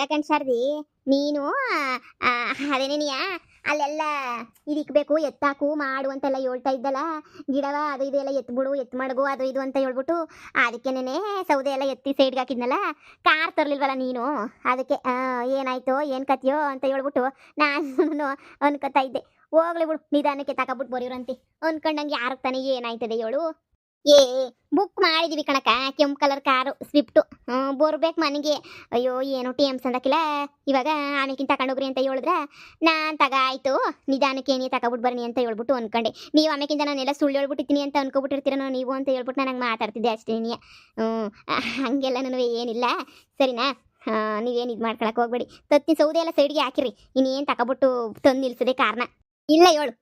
ಅಲ್ಲ ಕಣ್ಸಾರ್ದಿ ನೀನು ಅದೇನೇನಿಯ ಅಲ್ಲೆಲ್ಲ ಇದಿಕ್ಬೇಕು ಎತ್ತಾಕು ಮಾಡು ಅಂತೆಲ್ಲ ಹೇಳ್ತಾ ಇದ್ದಲ್ಲ ಗಿಡವ ಅದು ಇದು ಎಲ್ಲ ಎತ್ಬಿಡು ಎತ್ ಮಡಗು ಅದು ಇದು ಅಂತ ಹೇಳ್ಬಿಟ್ಟು ಅದಕ್ಕೆನೇ ಸೌದೆ ಎಲ್ಲ ಎತ್ತಿ ಸೈಡ್ಗೆ ಹಾಕಿದ್ನಲ್ಲ ಕಾರ್ ತರ್ಲಿಲ್ವಲ್ಲ ನೀನು ಅದಕ್ಕೆ ಏನಾಯ್ತು ಏನು ಕತಿಯೋ ಅಂತ ಹೇಳ್ಬಿಟ್ಟು ನಾನು ಅನ್ಕೋತಾ ಇದ್ದೆ. ಹೋಗ್ಲಿ ಬಿಡು ನಿಧಾನಕ್ಕೆ ತಗೊಬಿಟ್ಟು ಬರೀವ್ರಂತೆ ಅನ್ಕೊಂಡಂಗೆ ಯಾರು ತಾನೇ ಏನಾಯ್ತದೆ ಹೇಳು. ಏ ಬುಕ್ ಮಾಡಿದೀವಿ ಕಣಕ ಕೆಂಪು ಕಲರ್ ಕಾರು ಸ್ವಿಫ್ಟು ಬರ್ಬೇಕು ಮನೆಗೆ. ಅಯ್ಯೋ ಏನು ಟೇಮ್ಸ್ ಅಂದಕ್ಕಿಲ್ಲ ಇವಾಗ ಆಮೇಕಿಂತ ತಗೊಂಡೋಗ್ರಿ ಅಂತ ಹೇಳಿದ್ರೆ ನಾನು ಆಯ್ತು ನಿಧಾನಕ್ಕೆ ಏನೇ ತಗೊಬಿಟ್ಟು ಬರ್ನಿ ಅಂತ ಹೇಳ್ಬಿಟ್ಟು ಅನ್ಕೊಂಡೆ. ನೀವು ಆಮೇಕಿಂತ ನಾನೆಲ್ಲ ಸುಳ್ಳು ಹೇಳ್ಬಿಟ್ಟಿದ್ದೀನಿ ಅಂತ ಅನ್ಕೊಬಿಟ್ಟಿರ್ತೀರ ನೀವು ಅಂತ ಹೇಳ್ಬಿಟ್ಟು ನನಗೆ ಮಾತಾಡ್ತಿದ್ದೆ ಅಷ್ಟೇ ನೀ ಹಂಗೆಲ್ಲ ನನಗೆ ಏನಿಲ್ಲ ಸರಿನಾ. ನೀವೇನು ಇದು ಮಾಡ್ಕೊಳಕ್ಕೆ ಹೋಗ್ಬೇಡಿ. ತತ್ತಿ ಸೌದೆ ಎಲ್ಲ ಸೈಡ್ಗೆ ಹಾಕಿರಿ ಇನ್ನೇನು ತಗೊಬಿಟ್ಟು ತಂದು ನಿಲ್ಸದೆ ಕಾರಣ ಇಲ್ಲ ಹೇಳು.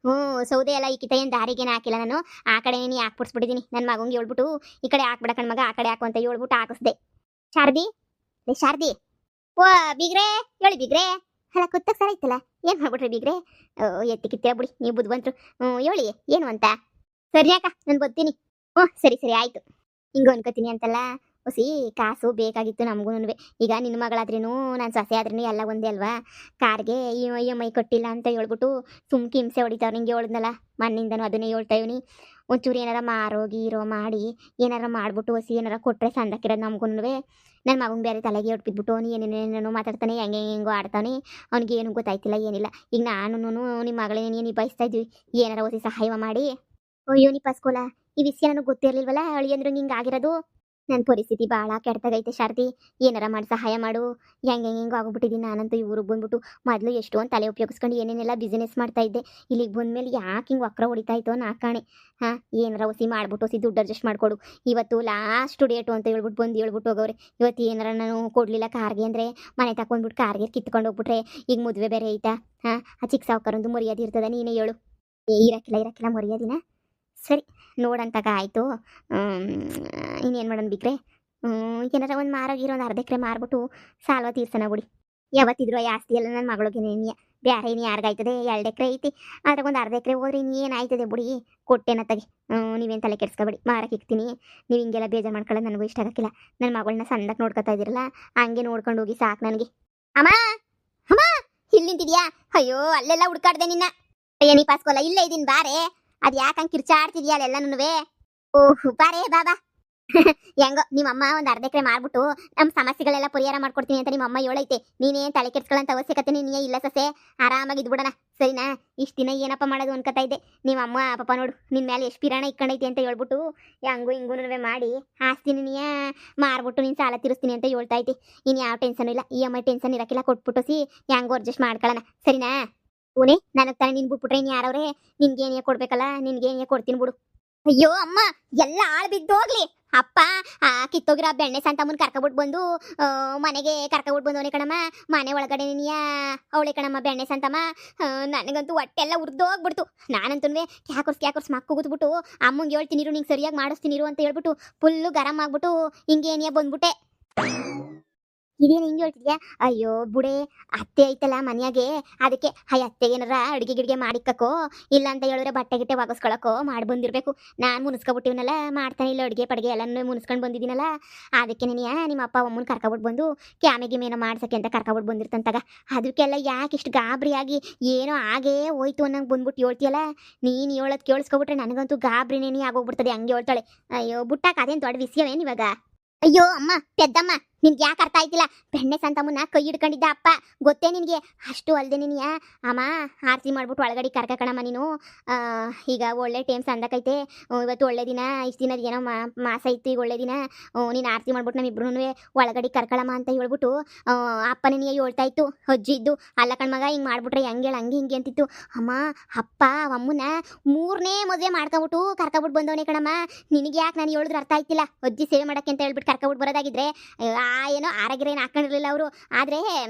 ಸೌದೆ ಎಲ್ಲ ಈ ಕಿತ ದಾರಿಗೇನು ಹಾಕಿಲ್ಲ ನಾನು ಆ ಕಡೆ ನೀ ಹಾಕ್ಬಿಡ್ಸ್ಬಿಟ್ಟಿದ್ದೀನಿ ನನ್ನ ಮಗಂಗೆ ಹೇಳ್ಬಿಟ್ಟು ಈ ಕಡೆ ಹಾಕ್ಬಿಡ ಕಣ್ಮಗ ಆ ಕಡೆ ಹಾಕು ಅಂತ ಹೇಳ್ಬಿಟ್ಟು ಹಾಕಿಸ್ದೆ. ಶಾರದಿ ಲೇ ಶಾರದಿ ಓ ಬೀಗ್ರೆ ಹೇಳಿ ಬೀಗ್ರೆ ಅಲ್ಲ ಕುತ್ತಕ್ಕೆ ಸರ ಇತ್ತಲ್ಲ ಏನು ಮಾಡ್ಬಿಟ್ರಿ ಬೀಗ್ರೆ ಎತ್ತಿ ಕಿತ್ತ ಬಿಡಿ ನೀವು ಬುದ್ಧಿವಂತರು. ಹೇಳಿ ಏನು ಅಂತ. ಸರಿ ಅಕ್ಕ ನಾನು ಬರ್ತೀನಿ. ಸರಿ ಸರಿ ಆಯಿತು. ಹಿಂಗೆ ಅನ್ಕೋತೀನಿ ಅಂತಲ್ಲ ಹೊಸಿ ಕಾಸು ಬೇಕಾಗಿತ್ತು ನಮಗೂ. ಈಗ ನಿನ್ನ ಮಗಳಾದ್ರೂ ನಾನು ಸೊಸೆ ಆದ್ರೂ ಎಲ್ಲ ಒಂದೇ ಅಲ್ವಾ. ಕಾರ್ಗೆ EMI ಕೊಟ್ಟಿಲ್ಲ ಅಂತ ಹೇಳ್ಬಿಟ್ಟು ಸುಮ್ಕೆ ಹಿಂಸೆ ಹೊಡಿತಾವ್ರು. ನಿಂಗೆ ಹೇಳಿದ್ನಲ್ಲ ಮಣ್ಣಿಂದನೂ ಅದನ್ನೇ ಹೇಳ್ತಾ ಇವನಿ. ಒಂಚೂರು ಏನಾರ ಮಾರೋ ಗೀರೋ ಮಾಡಿ ಏನಾರ ಮಾಡ್ಬಿಟ್ಟು ಹೊಸಿ ಏನಾರ ಕೊಟ್ಟರೆ ಸಂದಕ್ಕಿರೋದು ನಮಗೂ. ನನ್ನ ಮಗಂಗೆ ಬೇರೆ ತಲೆಗೆ ಹೊಡ್ಬಿಟ್ಬಿಟ್ಟು ಅವನು ಏನೇನೇನೋ ಮಾತಾಡ್ತಾನೆ ಹೆಂಗೋ ಆಡ್ತಾನೆ ಅವ್ನಿಗೆ ಏನೂ ಗೊತ್ತಾಯ್ತಿಲ್ಲ ಏನಿಲ್ಲ. ಈಗ ನಾನು ನಿಮ್ಮ ಮಗಳೇನೇ ನಿಭಾಯಿಸ್ತಾ ಇದ್ವಿ ಏನಾರ ಹೊಸಿ ಸಹಾಯ ಮಾಡಿ. ಅಯ್ಯೋ ನಿಪಾಸ್ಕೋಲ ಈ ವಿಷಯ ನನಗೆ ಗೊತ್ತಿರಲಿಲ್ವಲ್ಲ ಅಳಿಯಂದ್ರು ಹಿಂಗೆ ಆಗಿರೋದು. ನನ್ನ ಪರಿಸ್ಥಿತಿ ಭಾಳ ಕೆಡ್ತಾಗೈತೆ ಶಾರದಿ ಏನಾರ ಮಾಡಿ ಸಹಾಯ ಮಾಡು. ಹೆಂಗೆ ಆಗೋಗ್ಬಿಟ್ಟಿದ್ದೀನಿ ನಾನಂತೂ ಈ ಊರಿಗೆ ಬಂದ್ಬಿಟ್ಟು ಮೊದಲು ಎಷ್ಟೊಂದು ತಲೆ ಉಪಯೋಗಿಸ್ಕೊಂಡು ಏನೇನೆಲ್ಲ ಬಿಸ್ನೆಸ್ ಮಾಡ್ತಾಯಿದ್ದೆ. ಇಲ್ಲಿಗೆ ಬಂದಮೇಲೆ ಯಾಕೆ ಹಿಂಗೆ ವಕ್ರ ಹೊಡಿತಾಯಿತೋ ನಾಕಾಣೆ. ಏನಾರ ಹೊಸಿ ಮಾಡ್ಬಿಟ್ಟು ಹೊಸಿ ದುಡ್ಡು ಅಡ್ಜಸ್ಟ್ ಮಾಡಿಕೊಡು. ಇವತ್ತು ಲಾಸ್ಟ್ ಡೇಟು ಅಂತ ಹೇಳ್ಬಿಟ್ಟು ಬಂದು ಹೇಳ್ಬಿಟ್ಟು ಹೋಗೋರೆ. ಇವತ್ತು ಏನಾರ ನಾನು ಕೊಡಲಿಲ್ಲ ಕಾರ್ಗೆ ಅಂದರೆ ಮನೆ ತಗೊಂಡ್ಬಿಟ್ಟು ಕಾರ್ಗೆ ಕಿತ್ಕೊಂಡು ಹೋಗ್ಬಿಟ್ರೆ ಈಗ ಮದುವೆ ಬೇರೆ ಐತಾ. ಆ ಚಿಕ್ಕ ಸಾವುಕಾರೊಂದು ಮರ್ಯಾದೆ ಇರ್ತದ ನೀನೇ ಹೇಳು. ಇರಕ್ಕಿಲ್ಲ ಮರ್ಯಾದಿನ. ಸರಿ ನೋಡಂತಾಗ ಆಯಿತು. ಇನ್ನೇನು ಮಾಡೋಣ ಬಿಗ್ರೆ ಏನಾರ ಒಂದು ಮಾರೋಗಿರೋ ಒಂದು ಅರ್ಧ ಎಕರೆ ಮಾರ್ಬಿಟ್ಟು ಸಾಲ್ವ ತೀರ್ಸೋಣ ಬಿಡಿ. ಯಾವತ್ತಿದ್ರು ಆಸ್ತಿ ಎಲ್ಲ ನನ್ನ ಮಗಳಿಗೆ ಬೇರೆ ಇನ್ನು ಯಾರಿಗಾಯ್ತದೆ 2 ಎಕರೆ ಐತಿ ಅದ್ರಾಗ ಒಂದು ಅರ್ಧ ಎಕರೆ ಹೋದ್ರೆ ಇನ್ನೇನು ಆಯ್ತದೆ ಬಿಡಿ ಕೊಟ್ಟೆನ ತಗಿ. ನೀವೇನು ತಲೆ ಕೆಡ್ಸ್ಕೊಬೇಡಿ ಮಾರಕ್ಕೆ ಇಕ್ತೀನಿ. ನೀವು ಹಿಂಗೆಲ್ಲ ಬೇಜಾರು ಮಾಡ್ಕೊಳ್ಳೋದು ನನಗೂ ಇಷ್ಟ ಆಗಕ್ಕಿಲ್ಲ. ನನ್ನ ಮಗಳನ್ನ ಸಂದಕ್ಕೆ ನೋಡ್ಕೊತಾ ಇದ್ದೀರಲ್ಲ ಹಂಗೆ ನೋಡ್ಕೊಂಡು ಹೋಗಿ ಸಾಕು ನನಗೆ. ಅಮ್ಮ ಅಮ್ಮ ಇಲ್ಲಿ ನಿಂತಿದ್ಯಾ? ಅಯ್ಯೋ ಅಲ್ಲೆಲ್ಲ ಹುಡ್ಕಾಡ್ದೆ ನಿನ್ನ. ಏನಿ ಪಾಸ್ಕೋಲ್ಲ ಇಲ್ಲೇ ಇದ್ದೀನಿ ಬಾರೆ. ಅದು ಯಾಕಂಗೆ ಕಿರ್ಚಾಡ್ತಿದ್ಯಾ ಅಲ್ಲೆಲ್ಲ. ಓಹ್ ಬಾರೇ ಬಾಬಾ. ಹೆಂಗೋ ನಿಮ್ಮಮ್ಮ ಒಂದು ಅರ್ಧ ಎಕರೆ ಮಾರ್ಬಿಟ್ಟು ನಮ್ಮ ಸಮಸ್ಯೆಗಳೆಲ್ಲ ಪರಿಹಾರ ಮಾಡ್ಕೊಡ್ತೀನಿ ಅಂತ ನಿಮ್ಮಮ್ಮ ಹೇಳೈತೆ. ನೀನೇನು ತಲೆ ಕೆಡ್ಸ್ಕೊಳ್ಳೋಂಥ ಅವಶ್ಯಕತೆ ನೀನೇ ಇಲ್ಲ ಸೊಸೆ. ಆರಾಮಾಗಿ ಇದ್ಬಿಡೋಣ ಸರಿನಾ. ಇಷ್ಟು ದಿನ ಏನಪ್ಪ ಮಾಡೋದು ಅನ್ಕೋತಾ ಇದ್ದೆ. ನಿಮ್ಮಮ್ಮ ಪಾಪ ನೋಡು ನಿನ್ನ ಮೇಲೆ ಎಷ್ಟು ಪಿರಾಣ ಇಟ್ಕೊಂಡೈತಿ ಅಂತ ಹೇಳ್ಬಿಟ್ಟು ಹಂಗೂ ಹಿಂಗೂ ಮಾಡಿ ಆಸ್ತಿನ ನೀ ಮಾರ್ಬಿಟ್ಟು ನೀನು ಸಾಲ ತೀರಿಸ್ತೀನಿ ಅಂತ ಹೇಳ್ತಾ ಐತಿ. ಇನ್ನು ಯಾವ ಟೆನ್ಷನ್ ಇಲ್ಲ EMI ಟೆನ್ಷನ್ ಇರೋಕ್ಕಿಲ್ಲ. ಕೊಟ್ಬಿಟ್ಟು ಹೆಂಗೋ ಅಡ್ಜಸ್ಟ್ ಮಾಡ್ಕೊಳ್ಳೋಣ ಸರಿನಾ. ಓನೇ ನನಗೆ ತಾನೇ ನಿನ್ ಬಿಟ್ಬಿಟ್ರೆ ಇನ್ನು ಯಾರವ್ರೆ ನಿನ್ಗೇನೇ ಕೊಡ್ಬೇಕಲ್ಲ ನಿನ್ಗೇನೇ ಕೊಡ್ತೀನಿ ಬಿಡು. ಅಯ್ಯೋ ಅಮ್ಮ ಎಲ್ಲ ಆಳ್ ಬಿದ್ದೋಗ್ಲಿ. ಅಪ್ಪ ಕಿತ್ತೋಗಿರೋ ಬೆಣ್ಣೆ ಸಂತಮ್ಮನ ಕರ್ಕೊಬಿಟ್ಟು ಬಂದು ಮನೆಗೆ ಕರ್ಕೊಬಿಟ್ಟು ಬಂದವನೇ ಕಣಮ್ಮ. ಮನೆ ಒಳಗಡೆ ನೀಯ ಅವಳೆ ಕಣಮ್ಮ ಬೆಣ್ಣೆ ಸಂತಮ್ಮ. ನನಗಂತೂ ಹೊಟ್ಟೆಲ್ಲ ಉರ್ದೋಗ್ಬಿಡ್ತು. ನಾನಂತೂ ಕ್ಯಾಕರ್ಸ್ ಮಕ್ಕ ಕೂತ್ಬಿಟ್ಟು ಅಮ್ಮಂಗೆ ಹೇಳ್ತೀನಿರು ನಿಂಗೆ ಸರಿಯಾಗಿ ಮಾಡಿಸ್ತೀನಿರು ಅಂತ ಹೇಳ್ಬಿಟ್ಟು ಫುಲ್ಲು ಗರಂ ಆಗ್ಬಿಟ್ಟು ಹಿಂಗೇನಿಯ ಬಂದ್ಬಿಟ್ಟೆ. ಇದೇನು ಹಿಂಗೆ ಹೇಳ್ತಿದ್ಯಾ? ಅಯ್ಯೋ ಬುಡೆ ಅತ್ತೆ ಐತಲ್ಲ ಮನೆಯಾಗೆ ಅದಕ್ಕೆ ಅತ್ತೆ ಏನಾರ ಅಡುಗೆ ಗಿಡಿಗೆ ಮಾಡಿಕ್ಕೋ ಇಲ್ಲ ಅಂತ ಹೇಳಿದ್ರೆ ಬಟ್ಟೆ ಗಿಟ್ಟೆ ಒಗಸ್ಕೊಳಕೋ ಮಾಡಿ ಬಂದಿರಬೇಕು. ನಾನು ಮುನ್ಸ್ಕೊಬಿಟ್ಟಿವನಲ್ಲ ಮಾಡ್ತಾನೆ ಇಲ್ಲ ಅಡುಗೆ ಪಡುಗೆ ಎಲ್ಲನೂ ಮುನ್ಸ್ಕೊಂಡು ಬಂದಿದ್ದೀನಲ್ಲ ಅದಕ್ಕೆ ನೀನು ನಿಮ್ಮ ಅಪ್ಪ ಅಮ್ಮನ ಕರ್ಕೊಬಿಟ್ಟು ಬಂದು ಕ್ಯಾಮೆಗಿಮೇನೋ ಮಾಡ್ಸಕ್ಕೆ ಅಂತ ಕರ್ಕೊಬಿಟ್ಟು ಬಂದಿರ್ತಂತಾಗ ಅದಕ್ಕೆಲ್ಲ ಯಾಕೆ ಇಷ್ಟು ಗಾಬರಿಯಾಗಿ ಏನೋ ಆಗೇ ಹೋಯ್ತು ಅನ್ನಂಗೆ ಬಂದ್ಬಿಟ್ಟು ಹೇಳ್ತೀಯಲ್ಲ. ನೀನು ಹೇಳೋದು ಕೇಳಿಸ್ಕೊಬಿಟ್ರೆ ನನಗಂತೂ ಗಾಬರಿನೇ ಆಗೋಗ್ಬಿಡ್ತದೆ ಹಂಗೆ ಹೇಳ್ತಾಳೆ. ಅಯ್ಯೋ ಬುಟ್ಟಾಕ ಅದೇನು ದೊಡ್ಡ ವಿಷಯವೇನು ಇವಾಗ. ಅಯ್ಯೋ ಅಮ್ಮ ಪೆದ್ದಮ್ಮ ನಿನ್ಗೆ ಯಾಕೆ ಅರ್ಥ ಆಯ್ತಿಲ್ಲ. ಬೆಣ್ಣೆ ಸಂತಮ್ಮನ ಕೈ ಹಿಡ್ಕೊಂಡಿದ್ದ ಅಪ್ಪ ಗೊತ್ತೇ ನಿನಗೆ. ಅಷ್ಟು ಅಲ್ಲದೆ ನೀನು ಅಮ್ಮ ಆರತಿ ಮಾಡ್ಬಿಟ್ಟು ಒಳಗಡೆ ಕರ್ಕಣಮ್ಮ ನೀನು. ಈಗ ಒಳ್ಳೆ ಟೈಮ್ ಸಂದಕೈತೆ ಇವತ್ತು ಒಳ್ಳೆ ದಿನ. ಇಷ್ಟು ದಿನದ ಏನೋ ಮಾಸ ಇತ್ತು ಈಗ ಒಳ್ಳೆ ದಿನ. ನೀನು ಆರತಿ ಮಾಡ್ಬಿಟ್ಟು ನಮ್ಮಿಬ್ರು ಒಳಗಡೆ ಕರ್ಕಳಮ್ಮ ಅಂತ ಹೇಳ್ಬಿಟ್ಟು ಅಪ್ಪನೇ ನೀ ಹೇಳ್ತಾ ಇತ್ತು. ಅಜ್ಜಿ ಇದ್ದು ಅಲ್ಲ ಕಣ್ಮಗ ಹಿಂಗೆ ಮಾಡ್ಬಿಟ್ರೆ ಹೆಂಗೆ ಹೇಳು ಹಂಗೆ ಹಿಂಗೆ ಅಂತಿತ್ತು. ಅಮ್ಮ ಅಪ್ಪ ಅಮ್ಮನ 3ನೇ ಮದುವೆ ಮಾಡ್ಕೊಬಿಟ್ಟು ಕರ್ಕೊಬಿಟ್ಟು ಬಂದವನೇ ಕಣಮ್ಮ. ನಿನಗೆ ಯಾಕೆ ನಾನು ಹೇಳಿದ್ರೆ ಅರ್ಥ ಆಯ್ತಿಲ್ಲ. ಅಜ್ಜಿ ಸೇವೆ ಮಾಡೋಕ್ಕೆ ಅಂತ ಹೇಳ್ಬಿಟ್ಟು ಕರ್ಕೊಬಿಟ್ಟು ಬರೋದಾಗಿದ್ರೆ ಏನೋ ಆರೋಗ್ಯ ಏನು ಹಾಕೊಂಡಿರಲಿಲ್ಲ ಅವರು. ಆದರೆ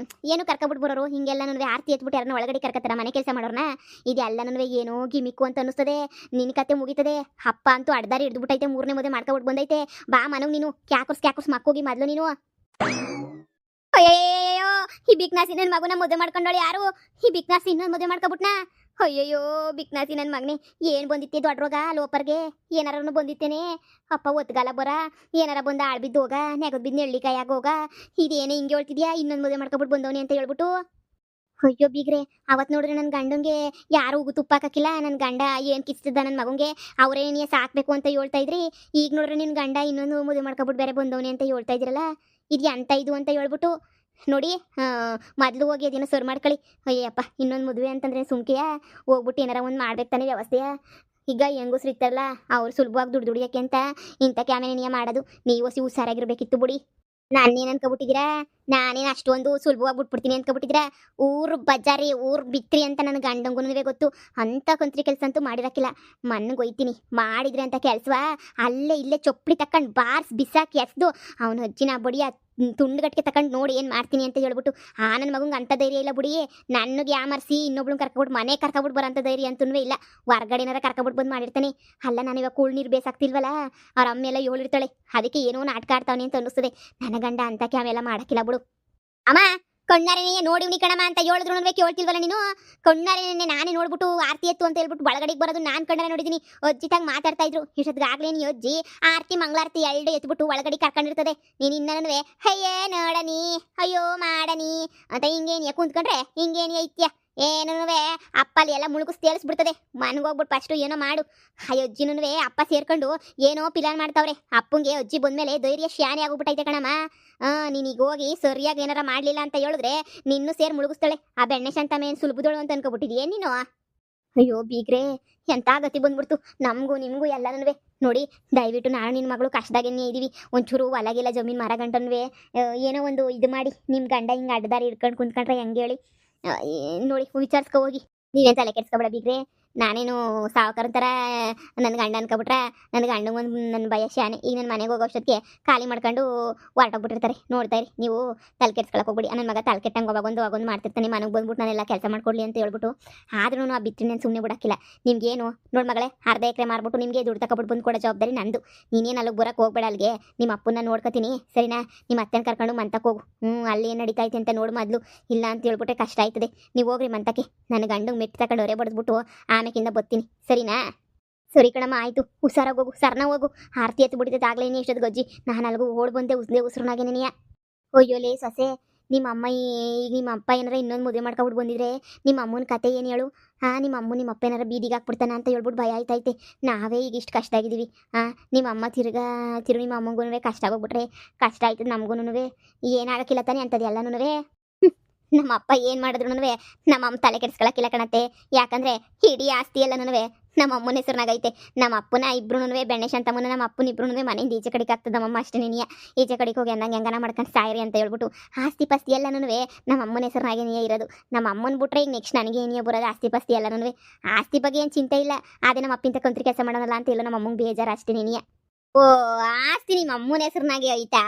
ಏನು ಕರ್ಕೊಬಿಟ್ಟು ಬರೋರು ಹಿಂಗೆಲ್ಲ ನನಗೆ ಆರತಿ ಎತ್ಬಿಟ್ಟು ಯಾರನ್ನ ಒಳಗಡೆ ಕರ್ಕತ್ತಾರ ಮನೆ ಕೆಲಸ ಮಾಡೋರ್ನ. ಇದೆಲ್ಲ ನನಗೆ ಏನೋ ಗಿಮಿಕ್ಕು ಅಂತ ಅನ್ನಿಸ್ತದೆ. ನಿನ್ನ ಕತೆ ಮುಗಿತದೆ. ಅಪ್ಪ ಅಂತೂ ಅಡ್ದಾರಿ ಹಿಡಿದ್ಬಿಟ್ಟೈತೆ 3ನೇ ಮದುವೆ ಮಾಡ್ಕೊಬಿಟ್ಟು ಬಂದೈತೆ. ಬಾ ಮನಗೆ ನೀನು ಕ್ಯಾಕರ್ಸ್ ಮಕ್ಕೋಗಿ ಮೊದಲು ನೀನು. ಅಯ್ಯೋ ಈ ಬಿಕ್ನಾಸಿ ನನ್ನ ಮಗುನ ಮದುವೆ ಮಾಡ್ಕೊಂಡೋಳು ಯಾರು? ಈ ಬಿಕ್ನಾಸಿ ಇನ್ನೊಂದು ಮದುವೆ ಮಾಡ್ಕೊಬಿಟ್ನಾ? ಅಯ್ಯಯ್ಯೋ ಬಿಕ್ನಾಸಿ ನನ್ನ ಮಗನೇ, ಏನು ಬಂದಿತ್ತೆ ದೊಡ್ಡ ರೋಗ ಲೋಪರ್ಗೆ? ಏನಾರನು ಬಂದಿತ್ತೇನೆ ಅಪ್ಪ ಒತ್ಗಾಲ ಬರ, ಏನಾರ ಬಂದ ಆಳ್ಬಿದ್ದು ಹೋಗ, ನೆಗದ್ ಬಿದ್ದು ನೆಳ್ಳಿಕಾಯಾಗ ಹೋಗ, ಇದೇನೇ ಹಿಂಗೆ ಹೇಳ್ತಿದ್ಯಾ? ಇನ್ನೊಂದು ಮದುವೆ ಮಾಡ್ಕೊಬಿಟ್ಟು ಬಂದವನಿ ಅಂತ ಹೇಳ್ಬಿಟ್ಟು. ಅಯ್ಯೋ ಬೀಗ್ರೆ, ಅವತ್ತು ನೋಡ್ರಿ ನನ್ನ ಗಂಡಂಗೆ ಯಾರು ಉಗು ತುಪ್ಪ ಹಾಕಕ್ಕಿಲ್ಲ. ನನ್ನ ಗಂಡ ಏನು ಕಿಸ್ತಿದ್ದ ನನ್ನ ಮಗಂಗೆ, ಅವರೇ ನೀ ಸಾಕ್ಬೇಕು ಅಂತ ಹೇಳ್ತಾ ಇದ್ರಿ. ಈಗ ನೋಡ್ರಿ ನಿನ್ನ ಗಂಡ ಇನ್ನೊಂದು ಮದುವೆ ಮಾಡ್ಕೊಬಿಟ್ಟು ಬೇರೆ ಬಂದವನಿ ಅಂತ ಹೇಳ್ತಾ ಇದ್ರಲ್ಲ, ಇದು ಎಂತ ಇದು ಅಂತ ಹೇಳ್ಬಿಟ್ಟು ನೋಡಿ. ಮೊದಲು ಹೋಗಿ ಅದೇನೋ ಸರ್ ಮಾಡ್ಕೊಳ್ಳಿ. ಅಯ್ಯಪ್ಪ, ಇನ್ನೊಂದು ಮದುವೆ ಅಂತಂದ್ರೆ ಸುಮ್ಕೆಯ ಹೋಗ್ಬಿಟ್ಟು ಏನಾರ ಒಂದು ಮಾಡ್ಬೇಕು ತಾನೇ ವ್ಯವಸ್ಥೆಯ. ಈಗ ಹೆಂಗಸ್ರು ಇರ್ತಾರಲ್ಲ, ಅವ್ರು ಸುಲಭವಾಗಿ ದುಡಿಯೋಕೆ ಅಂತ ಇಂಥ ಕ್ಯಾಮೆನಿಯ ಮಾಡೋದು. ನೀವು ಹುಷಾರಾಗಿರ್ಬೇಕಿತ್ತು ಬಿಡಿ. ನಾನೇನು ಅನ್ಕೊಬಿಟ್ಟಿದ್ದೀರಾ? ನಾನೇನು ಅಷ್ಟೊಂದು ಸುಲಭವಾಗಿ ಬಿಟ್ಬಿಡ್ತೀನಿ ಅನ್ಕೊಬಿಟ್ಟಿದ್ದೀರಾ? ಊರು ಬಜಾರಿ ಊರು ಬಿತ್ರಿ ಅಂತ ನನ್ನ ಗಂಡಂಗುನುವೇ ಗೊತ್ತು. ಅಂಥ ಕಂತ್ರಿ ಕೆಲಸ ಅಂತೂ ಮಾಡಿರಕ್ಕಿಲ್ಲ. ಮನ್ಗೆ ಒಯ್ತೀನಿ ಮಾಡಿದ್ರೆ ಅಂತ ಕೆಲಸವ ಅಲ್ಲೇ ಇಲ್ಲೇ ಚೊಪ್ಪಲಿ ತಕೊಂಡು ಬಾರ್ಸ್ ಬಿಸಾಕಿ ಎಸ್ದು ಅವನ ಅಜ್ಜಿನ ಬಡಿಯ ತುಂಡುಗಟ್ಟಿಗೆ ತಕೊಂಡು ನೋಡಿ ಏನು ಮಾಡ್ತೀನಿ ಅಂತ ಹೇಳ್ಬಿಟ್ಟು. ನನ್ನ ಮಗಂಗೆ ಅಂಥ ಧೈರ್ಯ ಇಲ್ಲ ಬಿಡಿ. ನನಗೆ ಯಾಮರ್ಸಿ ಇನ್ನೊಬ್ಳನ್ನ ಕರ್ಕೊಬಿಟ್ಟು ಮನೆ ಕರ್ಕೊಬಿಟ್ಟು ಬರೋಂಥ ಧೈರ್ಯ ಅಂತೂ ಇಲ್ಲ. ಹೊರ್ಗಡೆನಾರ ಕರ್ಕೊಬಿಟ್ಟು ಬಂದು ಮಾಡಿರ್ತಾನೆ. ಅಲ್ಲ, ನಾನು ಇವಾಗ ಕೂಳ್ ನೀರು ಬೇಸಾಕ್ತಿಲ್ವಲ್ಲ, ಅವ್ರ ಅಮ್ಮ ಎಲ್ಲ ಹೇಳಿರ್ತಾಳೆ, ಅದಕ್ಕೆ ಏನೋ ನಾಟಕ ಆಡ್ತಾವನೆ ಅಂತ ಅನ್ನಿಸ್ತದೆ. ನನ್ನ ಗಂಡ ಅಂತ ಕ್ಯಾಮೆಲ್ಲ ಮಾಡೋಕ್ಕಿಲ್ಲ ಬಿಡು. ಅಮ್ಮ, ಕಣ್ಣಾರೇನೆ ನೋಡಿವ್ನಿ ಕಣಮ್ಮ ಅಂತ ಹೇಳಿದ್ರು ಕೇಳ್ತಿಲ್ವಲ್ಲ ನೀನು? ಕಣ್ಣಾರೇನೆ ನಾನೇ ನೋಡ್ಬಿಟ್ಟು ಆರ್ತಿ ಎತ್ತು ಅಂತ ಹೇಳ್ಬಿಟ್ಟು ಒಳಗಡೆಗೆ ಬರೋದು ನಾನು ಕಣ್ಣಾರೆ ನೋಡಿದ್ದೀನಿ. ಅಜ್ಜಿತಾಗ ಮಾತಾಡ್ತಾ ಇದ್ರು. ಇಷ್ಟೊತ್ತಿಗಾಗ್ಲೇ ನೀ ಅಜ್ಜಿ ಆರ್ತಿ ಮಂಗಳಾರತಿ ಎರಡು ಎತ್ಬಿಟ್ಟು ಒಳಗಡೆ ಕರ್ಕೊಂಡಿರ್ತದೆ. ನೀನು ಇನ್ನನವೇ ಅಯ್ಯೇ ನೋಡನಿ, ಅಯ್ಯೋ ಮಾಡನಿ ಅಂತ ಹಿಂಗೇನಿಯ ಕುಂತ್ಕೊಂಡ್ರೆ ಹಿಂಗೇನಿಯ ಇತ್ಯ ಏನೂ ಅಪ್ಪಲ್ಲಿ ಎಲ್ಲ ಮುಳುಗಿಸ್ ತೇಲಿಸ್ಬಿಡ್ತದೆ. ಮನ್ಗೋಗ್ಬಿಟ್ಟು ಫಸ್ಟು ಏನೋ ಮಾಡು. ಅಜ್ಜಿನೂ ಅಪ್ಪ ಸೇರ್ಕೊಂಡು ಏನೋ ಪ್ಲಾನ್ ಮಾಡ್ತಾವ್ರೆ. ಅಪ್ಪಂಗೆ ಅಜ್ಜಿ ಬಂದ್ಮೇಲೆ ಧೈರ್ಯ ಶಾನೆ ಆಗೋಗ್ಬಿಟ್ಟೈತೆ ಕಣಮ್ಮ. ನೀನೀಗ ಹೋಗಿ ಸರಿಯಾಗಿ ಏನಾರ ಮಾಡಲಿಲ್ಲ ಅಂತ ಹೇಳಿದ್ರೆ ನಿನ್ನೂ ಸೇರಿ ಮುಳುಗಿಸ್ತಾಳೆ. ಆ ಬೆಣ್ಣೆ ಶಾಂತಮ್ಮ ಏನು ಸುಲಭದೋಳು ಅಂತ ಅನ್ಕೊಬಿಟ್ಟಿದ್ಯೇ ನೀನು? ಅಯ್ಯೋ ಬೀಗ್ರೆ, ಎಂಥ ಗತಿ ಬಂದ್ಬಿಡ್ತು ನಮಗೂ ನಿಮಗೂ ಎಲ್ಲನೂ. ನೋಡಿ, ದಯವಿಟ್ಟು ನಾನು ನಿನ್ನ ಮಗಳು ಕಷ್ಟದಾಗೇನೇ ಇದ್ದೀವಿ. ಒಂಚೂರು ಹೊಲಗಿಲ್ಲ ಜಮೀನು ಮರ ಗಂಟನ್ವೇ ಏನೋ ಒಂದು ಇದು ಮಾಡಿ ನಿಮ್ಮ ಗಂಡ ಹಿಂಗೆ ಅಡ್ಡದಾರಿ ಹಿಡ್ಕೊಂಡು ಕುಂತ್ಕೊಂಡ್ರೆ ಹೆಂಗೆ ಹೇಳಿ? ನೋಡಿ, ವಿಚಾರಿಸ್ಕೊ ಹೋಗಿ. ನೀವೇನು ತಲೆ ಕೆಡ್ಸ್ಕೊಬೇಡ ಬೀಗ್ರೆ. ನಾನೇನು ಸಾವುಕಾರ ಥರ ನನ್ನ ಗಂಡ ಅನ್ಕೊಬಿಟ್ರೆ ನನ್ನ ಗಂಡ ಒಂದು ನನ್ನ ಭಯ ಶಾನೆ. ಈಗ ನನ್ನ ಮನೆಗೆ ಹೋಗೋ ಅಷ್ಟೊತ್ತಿಗೆ ಖಾಲಿ ಮಾಡ್ಕೊಂಡು ಹೊರಟೋಗ್ಬಿಟ್ಟಿರ್ತಾರೆ. ನೋಡ್ತಾ ಇರಿ, ನೀವು ತಲೆ ಕೆಡ್ಸ್ಕೊಳಕ್ಕೆ ಹೋಗ್ಬಿಡಿ. ನನ್ನ ಮಗ ತಲೆ ಕೆಟ್ಟಂಗೆ ಅವಾಗೊಂದು ಮಾಡ್ತಿರ್ತಾನೆ. ಮನೆಗೆ ಬಂದ್ಬಿಟ್ಟು ನಾನೆಲ್ಲ ಕೆಲಸ ಮಾಡ್ಕೊಡ್ಲಿ ಅಂತ ಹೇಳ್ಬಿಟ್ಟು. ಆದ್ರೂ ಆ ಬಿತ್ತರಿ ನಾನು ಸುಮ್ಮನೆ ಬಿಡೋಕ್ಕಿಲ್ಲ. ನಿಮ್ಗೇನು ನೋಡಿ ಮಗಳೇ, ಅರ್ಧ ಎಕರೆ ಮಾರ್ಬಿಟ್ಟು ನಿಮಗೆ ದುಡ್ಡು ತಗೊಬಿಟ್ಟು ಬಂದು ಕೊಡೋ ಜವಾಬ್ದಾರಿ ನಂದು. ನೀನೇನು ಅಲ್ಲಿಗೆ ಬರೋಕ್ಕೆ ಹೋಗ್ಬೇಡ. ಅಲ್ಲಿಗೆ ನಿಮ್ಮ ಅಪ್ಪನ ನೋಡ್ಕೊತೀನಿ, ಸರಿನಾ? ನಿಮ್ಮ ಅತ್ತೆನ ಕರ್ಕೊಂಡು ಮಂತಕ್ಕೆ ಹೋಗು. ಅಲ್ಲಿ ಏನು ನಡೀತೈತೆ ಅಂತ ನೋಡು ಮೊದಲು. ಇಲ್ಲ ಅಂತ ಹೇಳ್ಬಿಟ್ರೆ ಕಷ್ಟ ಆಯ್ತದೆ. ನೀವು ಹೋಗ್ರಿ ಮಂತಕ್ಕೆ. ನನ್ನ ಗಂಡಂಗೆ ಮೆಟ್ಟು ತಗೊಂಡು ಹೊರೆ ಬಡಿದ್ಬಿಟ್ಟು ಆಮೇಕಿಂದ ಬರ್ತೀನಿ, ಸರಿನಾ? ಸರಿ ಕಣಮ್ಮ, ಆಯಿತು. ಹುಷಾರಾಗೋಗು, ಸರ್ನ ಹೋಗು. ಆರ್ತಿ ಎತ್ತು ಬಿಟ್ಟಿದ್ದೆ ಆಗ್ಲೇನೆ ಎಷ್ಟೊತ್ತು ಗಜ್ಜಿ. ನಾನು ಅಲ್ಗೂ ಓಡ್ ಬಂದೆ ಉಸ್ರನಾಗೇನೆಯ. ಅಯ್ಯೋಲೇ ಸೊಸೆ, ನಿಮ್ಮ ಅಮ್ಮ ಈಗ ನಿಮ್ಮ ಅಪ್ಪ ಏನಾರ ಇನ್ನೊಂದು ಮದುವೆ ಮಾಡ್ಕೊಬಿಟ್ಟು ಬಂದಿದ್ರೆ ನಿಮ್ಮ ಅಮ್ಮನ ಕತೆ ಏನು ಹೇಳು? ನಿಮ್ಮ ಅಪ್ಪ ಏನಾರ ಬೀದಿಗೆ ಹಾಕ್ಬಿಡ್ತಾನೆ ಅಂತ ಹೇಳ್ಬಿಟ್ಟು ಭಯ ಆಯ್ತೈತೆ. ನಾವೇ ಈಗ ಇಷ್ಟು ಕಷ್ಟ ಆಗಿದ್ದೀವಿ. ನಿಮ್ಮ ಅಮ್ಮ ತಿರ್ಗಿ ನಿಮ್ಮ ಅಮ್ಮಂಗೂ ಕಷ್ಟ ಆಗೋಗ್ಬಿಟ್ರೆ ಕಷ್ಟ ಆಯ್ತದೆ. ನಮಗೂ ಏನಾಗಕ್ಕಿಲ್ಲ ತಾನೆ ಅಂಥದ್ದು ಎಲ್ಲನೂ. ನಮ್ಮ ಅಪ್ಪ ಏನು ಮಾಡಿದ್ರು ನಮ್ಮ ಅಮ್ಮ ತಲೆ ಕೆಡಿಸ್ಕೊಳಕ್ಕಿಲ್ಲ ಕಣತ್ತೆ. ಯಾಕಂದರೆ ಇಡೀ ಆಸ್ತಿ ಎಲ್ಲನೂ ನಮ್ಮ ಅಮ್ಮನ ಹೆಸರಿನಾಗೈತೆ. ನಮ್ಮ ಅಪ್ಪನ ಇಬ್ರು ಬೆಣ್ಣೆ ಶಾಂತಮ್ಮನ ನಮ್ಮ ಅಪ್ಪನ ಇಬ್ರು ಮನೆಯಿಂದ ಈಚೆ ಕಡೆಗೆ ಆಗ್ತದೆ. ನಮ್ಮಮ್ಮ ಅಷ್ಟೇ ನೀನಿಯ ಈಚೆ ಕಡೆಗೆ ಹೋಗಿ ಅಂದಂಗೆ ಹೆಂಗನ ಮಾಡ್ಕೊಂಡು ಸಾಯಿರಿ ಅಂತ ಹೇಳ್ಬಿಟ್ಟು ಆಸ್ತಿ ಪಾಸ್ತಿ ಎಲ್ಲನೂ ನಮ್ಮ ಅಮ್ಮನ ಹೆಸರಿನಾಗೇನೇ ಇರೋದು. ನಮ್ಮ ಅಮ್ಮನ ಬಿಟ್ರೆ ಈಗ ನೆಕ್ಸ್ಟ್ ನನಗೆ ಏನಿಯ ಬರೋದು ಆಸ್ತಿ ಪಾಸ್ತಿ ಎಲ್ಲನೂ. ಆಸ್ತಿ ಬಗ್ಗೆ ಏನು ಚಿಂತೆ ಇಲ್ಲ. ಅದೇ ನಮ್ಮ ಅಪ್ಪಿಂತ ಕಂತ್ರಿ ಕೆಲಸ ಮಾಡೋಣಲ್ಲ ಅಂತ ಇಲ್ಲ. ನಮ್ಮ ಅಮ್ಮಂಗೆ ಬೇಜಾರು ಅಷ್ಟೇ ನೀನಿಯ. ಓ, ಆಸ್ತಿ ನಿಮ್ಮ ಅಮ್ಮನ ಹೆಸರಿನಾಗೆ ಐತಾ?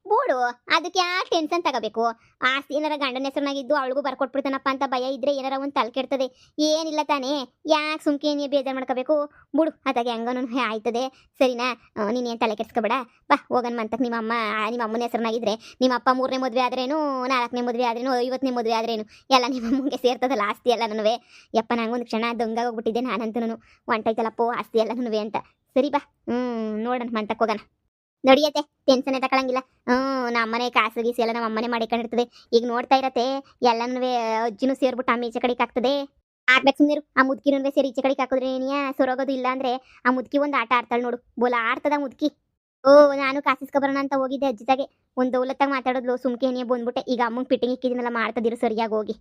ಬೋಡು, ಅದಕ್ಕೆ ಯಾಕೆ ಟೆನ್ಷನ್ ತಗೋಬೇಕು? ಆಸ್ತಿ ಏನಾರ ಗಂಡನ ಹೆಸರಿನಾಗಿದ್ದು ಅವಳಿಗೂ ಬರ್ಕೊಟ್ಬಿಡ್ತಾನಪ್ಪ ಅಂತ ಭಯ ಇದ್ರೆ ಏನಾರ ಒಂದು ತಲೆ ಕೆಡ್ತದೆ. ಏನಿಲ್ಲ ತಾನೇ, ಯಾಕೆ ಸುಮ್ಕೆ ನೀ ಬೇಜಾರು ಮಾಡ್ಕೋಬೇಕು? ಬಿಡು, ಅದಾಗೆ ಹೆಂಗನೂ ಆಯ್ತದೆ, ಸರಿನಾ? ನೀನೇನು ತಲೆ ಕೆಡ್ಸ್ಕೊಬೇಡ. ಬಾ ಹೋಗೋಣ ಮಂತಕ್ಕೆ. ನಿಮ್ಮ ಅಮ್ಮನ ಹೆಸರಿನಾಗಿದ್ರೆ ನಿಮ್ಮ ಅಪ್ಪ 3ನೇ ಮದುವೆ ಆದ್ರೇನು, 4ನೇ ಮದುವೆ ಆದ್ರೇನು, 50ನೇ ಮದುವೆ ಆದ್ರೇನು ಎಲ್ಲ ನಿಮ್ಮ ಅಮ್ಮಂಗೆ ಸೇರ್ತದಲ್ಲ ಆಸ್ತಿ ಎಲ್ಲನೂ. ಯಪ್ಪ, ನಂಗೊಂದು ಕ್ಷಣ ದೊಂಗಾಗೋಗ್ಬಿಟ್ಟಿದ್ದೆ ನಾನಂತೂ. ಹೊಂಟೈತಲ್ಲಪ್ಪೋ ಆಸ್ತಿ ಎಲ್ಲನೂ ಅಂತ. ಸರಿ ಬಾ, ನೋಡೋಣ ಮಂತಕ್ಕೆ ಹೋಗೋಣ. ನಡಿಯತ್ತೆ, ಟೆನ್ಷನ್ ತಗೊಳಂಗಿಲ್ಲ. ನಮ್ಮನೆ ಕಾಸು ಗೀಸು ಎಲ್ಲ ನಮ್ಮ ಅಮ್ಮನೆ ಮಾಡಿಕೊಂಡಿರ್ತದೆ. ಈಗ ನೋಡ್ತಾ ಇರತ್ತೆ ಎಲ್ಲನೂ ಅಜ್ಜಿನೂ ಸೇರ್ಬಿಟ್ಟು ಅಮ್ಮ ಈಚೆ ಕಡೆಗೆ ಹಾಕ್ತದೆ. ಆಗ್ಬೇಕು ಸುಮ್ಮನಿರು. ಆ ಮುದುಕಿನೂ ಸೇರಿ ಈಚೆ ಕಡೆಗೆ ಹಾಕಿದ್ರೆ ಏನಿಯಾ ಸೊರೋಗೋದು. ಇಲ್ಲ ಅಂದ್ರೆ ಆ ಮುದುಕಿ ಒಂದು ಆಟ ಆಡ್ತಾಳೆ ನೋಡು, ಬೋಲ ಆಡ್ತದ ಮುದುಕಿ. ನಾನು ಕಾಸಿಸ್ಕೊಬರೋಣ ಅಂತ ಹೋಗಿದ್ದೆ ಅಜ್ಜಿತಾಗೆ. ಒಂದು ದೌಲತ್ತಾಗ ಮಾತಾಡೋದ್ಲು. ಸುಮ್ಕೆ ಏನಿಯ ಬಂದ್ಬಿಟ್ಟೆ. ಈಗ ಅಮ್ಮಂಗೆ ಫಿಟ್ಟಿಂಗ್ ಇಕ್ಕಿದ್ದೀನಲ್ಲ, ಮಾಡ್ತದಿರು ಸರಿಯಾಗಿ ಹೋಗಿ.